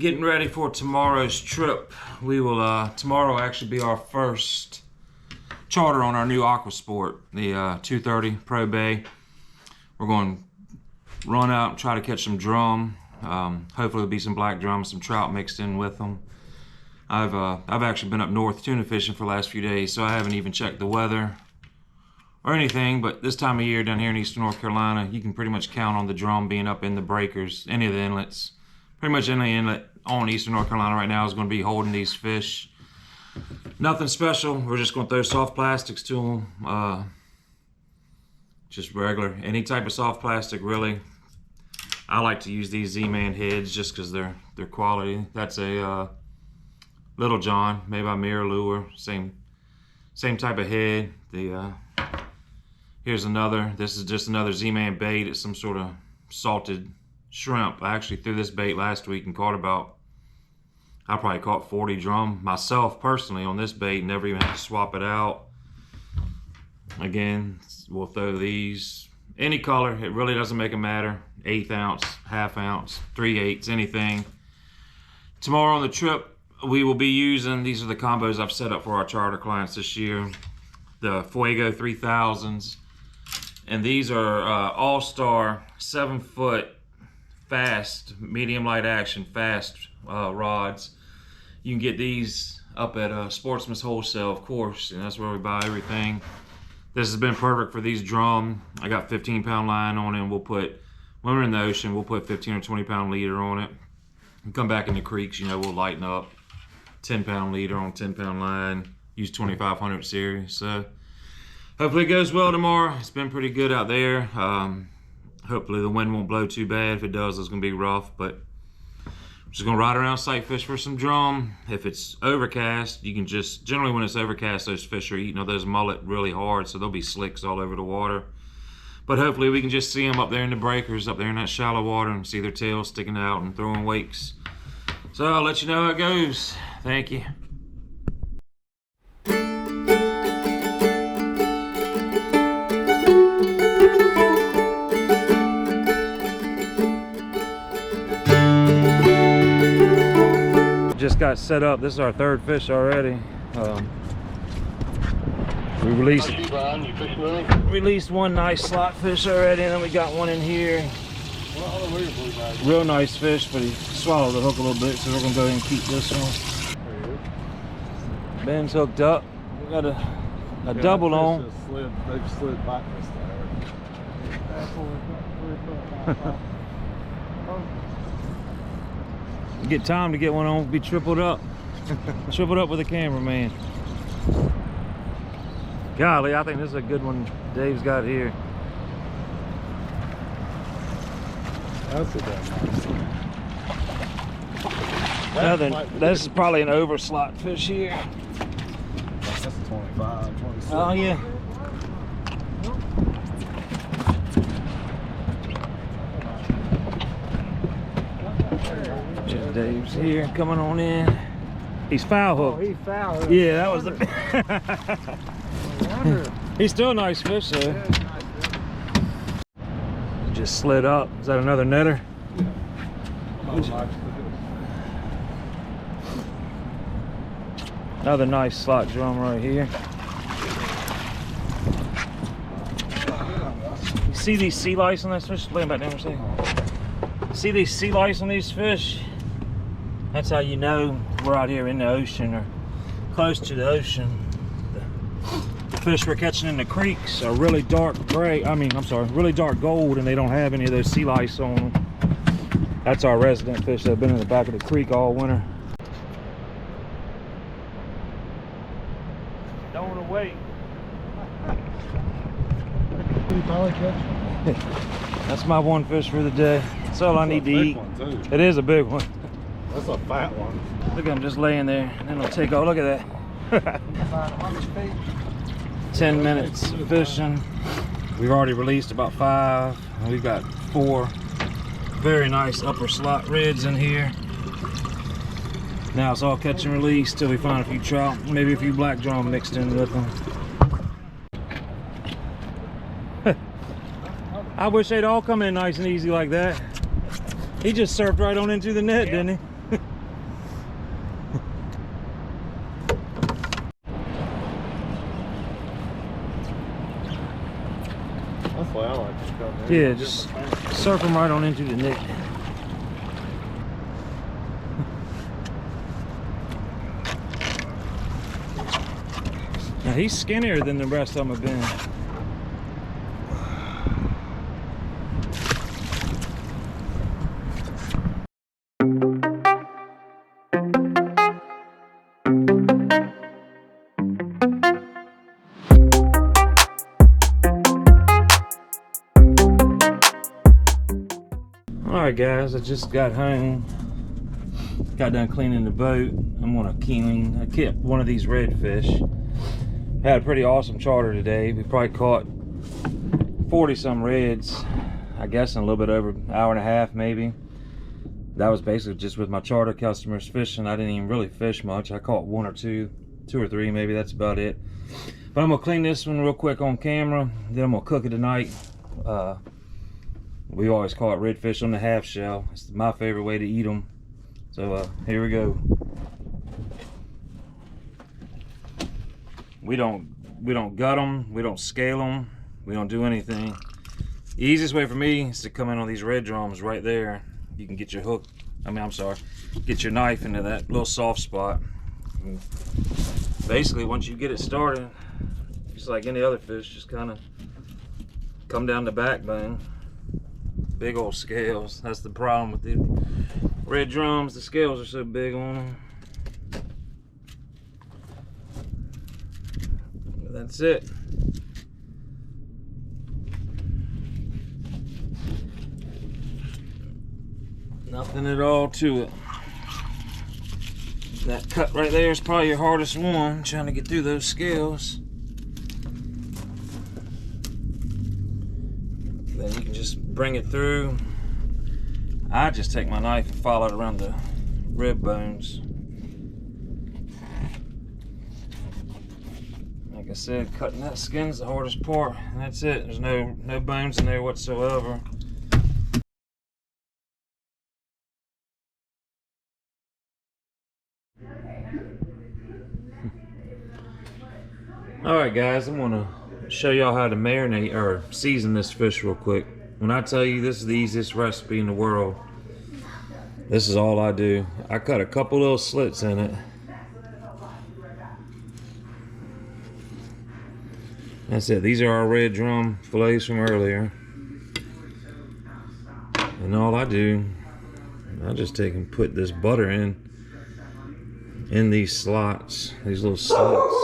getting ready for tomorrow's trip. We will tomorrow actually be our first charter on our new Aquasport, the 230 Pro Bay. We're going to run out and try to catch some drum. Hopefully there'll be some black drum, some trout mixed in with them. I've actually been up north tuna fishing for the last few days, so I haven't even checked the weather or anything, but this time of year down here in eastern North Carolina, you can pretty much count on the drum being up in the breakers, any of the inlets. Pretty much any inlet on eastern North Carolina right now is going to be holding these fish. Nothing special, we're just going to throw soft plastics to them. Just regular, any type of soft plastic really. I like to use these Z-Man heads just because they're quality. That's a Little John, made by Mirror Lure, same type of head. Here's another. This is just another Z-Man bait. It's some sort of salted shrimp. I actually threw this bait last week and I probably caught 40 drum myself personally on this bait. Never even had to swap it out. Again, we'll throw these any color. It really doesn't make a matter. 1/8 ounce, 1/2 ounce, 3/8, anything. Tomorrow on the trip, we will be using, these are the combos I've set up for our charter clients this year, the Fuego 3000s, and these are all-star 7-foot fast, medium light action fast rods. You can get these up at Sportsman's Wholesale, of course, and that's where we buy everything. This has been perfect for these drum. I got 15-pound line on it, and when we're in the ocean, we'll put 15 or 20-pound leader on it. And come back in the creeks, you know, we'll lighten up. 10-pound leader on 10-pound line, use 2500 series. So hopefully it goes well tomorrow. It's been pretty good out there. Hopefully the wind won't blow too bad. If it does, it's gonna be rough, but I'm just gonna ride around, sight fish for some drum. If it's overcast, you can just, generally when it's overcast, those fish are eating those mullet really hard, so there'll be slicks all over the water. But hopefully we can just see them up there in the breakers, up there in that shallow water, and see their tails sticking out and throwing wakes. So I'll let you know how it goes. Thank you. Just got set up. This is our third fish already. We released one nice slot fish already, and then we got one in here. Real nice fish, but he swallowed the hook a little bit, so we're gonna go ahead and keep this one. Ben's hooked up. We got a double on. They've slid back this time. Get time to get one on, be tripled up. Tripled up with a cameraman. Golly, I think this is a good one Dave's got here. That's a damn nice. This is probably an over slot fish here. That's a 25, 26. Oh yeah. Just Dave's here, coming on in. He's foul hooked. Oh, he's foul hooked. Yeah, that was the. He's still a nice fish though. Yeah, he's a nice fish. Just slid up. Is that another netter? Yeah. Another nice slot drum right here. You see these sea lice on this fish? Lay them back down for a second. See these sea lice on these fish? That's how you know we're out here in the ocean or close to the ocean. The fish we're catching in the creeks are really dark gray. Really dark gold, and they don't have any of those sea lice on them. That's our resident fish that have been in the back of the creek all winter. Don't want to wait. That's my one fish for the day. That's all I need to eat. It is a big one. That's a fat one. Look at him just laying there, and then he'll take off. Look at that. 10 minutes fishing. We've already released about 5. And we've got 4 very nice upper slot reds in here. Now it's all catch and release till we find a few trout, maybe a few black drum mixed in with them. I wish they'd all come in nice and easy like that. He just surfed right on into the net, didn't he? That's why I like to come in. Yeah, just surf them right on into the net. Now he's skinnier than the rest of them have been. Alright guys, I just got home. Got done cleaning the boat. I'm gonna clean. I kept one of these redfish. Had a pretty awesome charter today. We probably caught 40 some reds, I guess in a little bit over an hour and a half maybe. That was basically just with my charter customers fishing. I didn't even really fish much. I caught one or two or three maybe, that's about it. But I'm gonna clean this one real quick on camera, then I'm gonna cook it tonight. We always call it redfish on the half shell. It's my favorite way to eat them. So here we go. We don't gut them, we don't scale them, we don't do anything. The easiest way for me is to come in on these red drums right there. You can get your hook, get your knife into that little soft spot. And basically, once you get it started, just like any other fish, just kind of come down the backbone. Big old scales. That's the problem with the red drums. The scales are so big on them. That's it. Nothing at all to it. That cut right there is probably your hardest one, trying to get through those scales. Then you can just bring it through. I just take my knife and follow it around the rib bones. Like I said, cutting that skin's the hardest part, and that's it. There's no bones in there whatsoever. Alright guys, I'm gonna show y'all how to marinate or season this fish real quick. When I tell you this is the easiest recipe in the world, this is all I do. I cut a couple little slits in it. That's it. These are our red drum fillets from earlier. And all I do, I just take and put this butter in these slots, these little slits.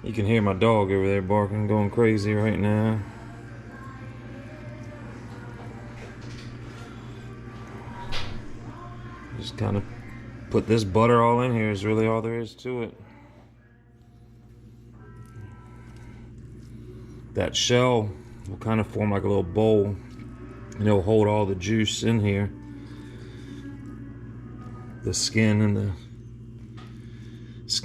You can hear my dog over there barking, going crazy right now. Just kind of put this butter all in here is really all there is to it. That shell will kind of form like a little bowl, and it'll hold all the juice in here. The skin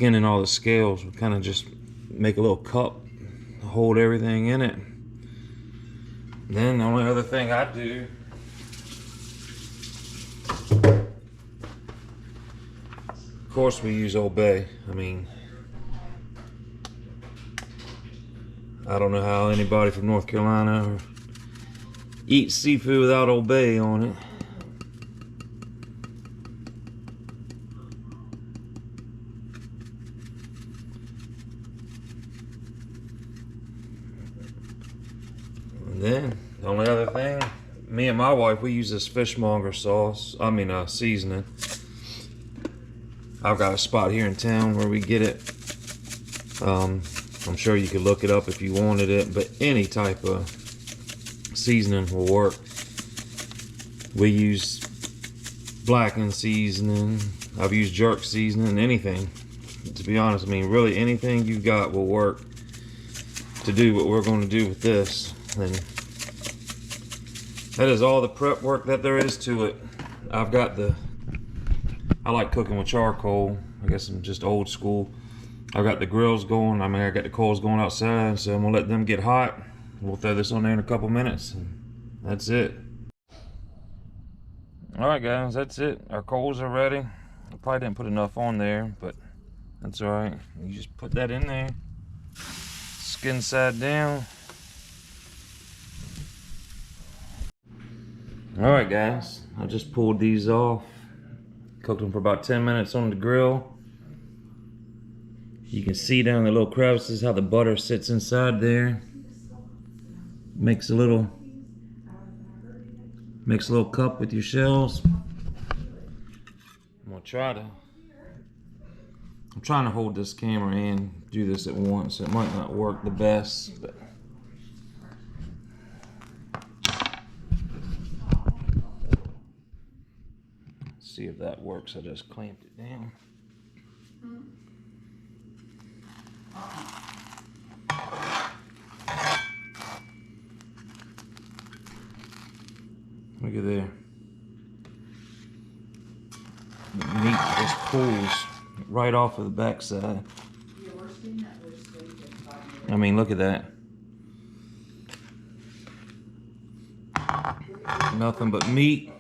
and all the scales will kind of just make a little cup to hold everything in it. Then the only other thing I do, of course we use Old Bay. I mean, I don't know how anybody from North Carolina eats seafood without Old Bay on it. And then the only other thing, me and my wife, we use this fishmonger sauce. Seasoning. I've got a spot here in town where we get it. I'm sure you could look it up if you wanted it, but any type of seasoning will work. We use blackened seasoning. I've used jerk seasoning, anything. To be honest, I mean, really anything you got will work to do what we're going to do with this. And that is all the prep work that there is to it. I like cooking with charcoal. I guess I'm just old school. I've got the grills going. I got the coals going outside, so I'm gonna let them get hot. We'll throw this on there in a couple minutes, and that's it. All right, guys, that's it. Our coals are ready. I probably didn't put enough on there, but that's all right. You just put that in there, skin side down. All right, guys, I just pulled these off. Cooked them for about 10 minutes on the grill. You can see down the little crevices how the butter sits inside there. Makes a little cup with your shells. I'm trying to hold this camera and do this at once. It might not work the best, but let's see if that works. I just clamped it down. Look at there. The meat just pulls right off of the backside. I mean, look at that. Nothing but meat.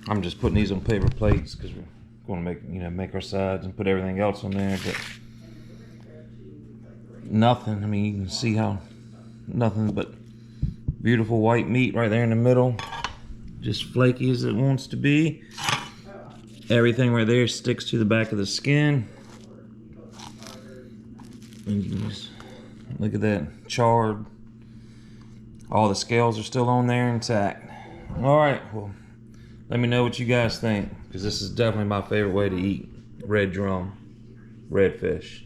I'm just putting these on paper plates because we're going to make our sides and put everything else on there. But nothing. I mean, you can see how nothing but beautiful white meat right there in the middle. Just flaky as it wants to be. Everything right there sticks to the back of the skin. And you can just look at that, charred. All the scales are still on there intact. All right, well, let me know what you guys think, because this is definitely my favorite way to eat red drum, redfish.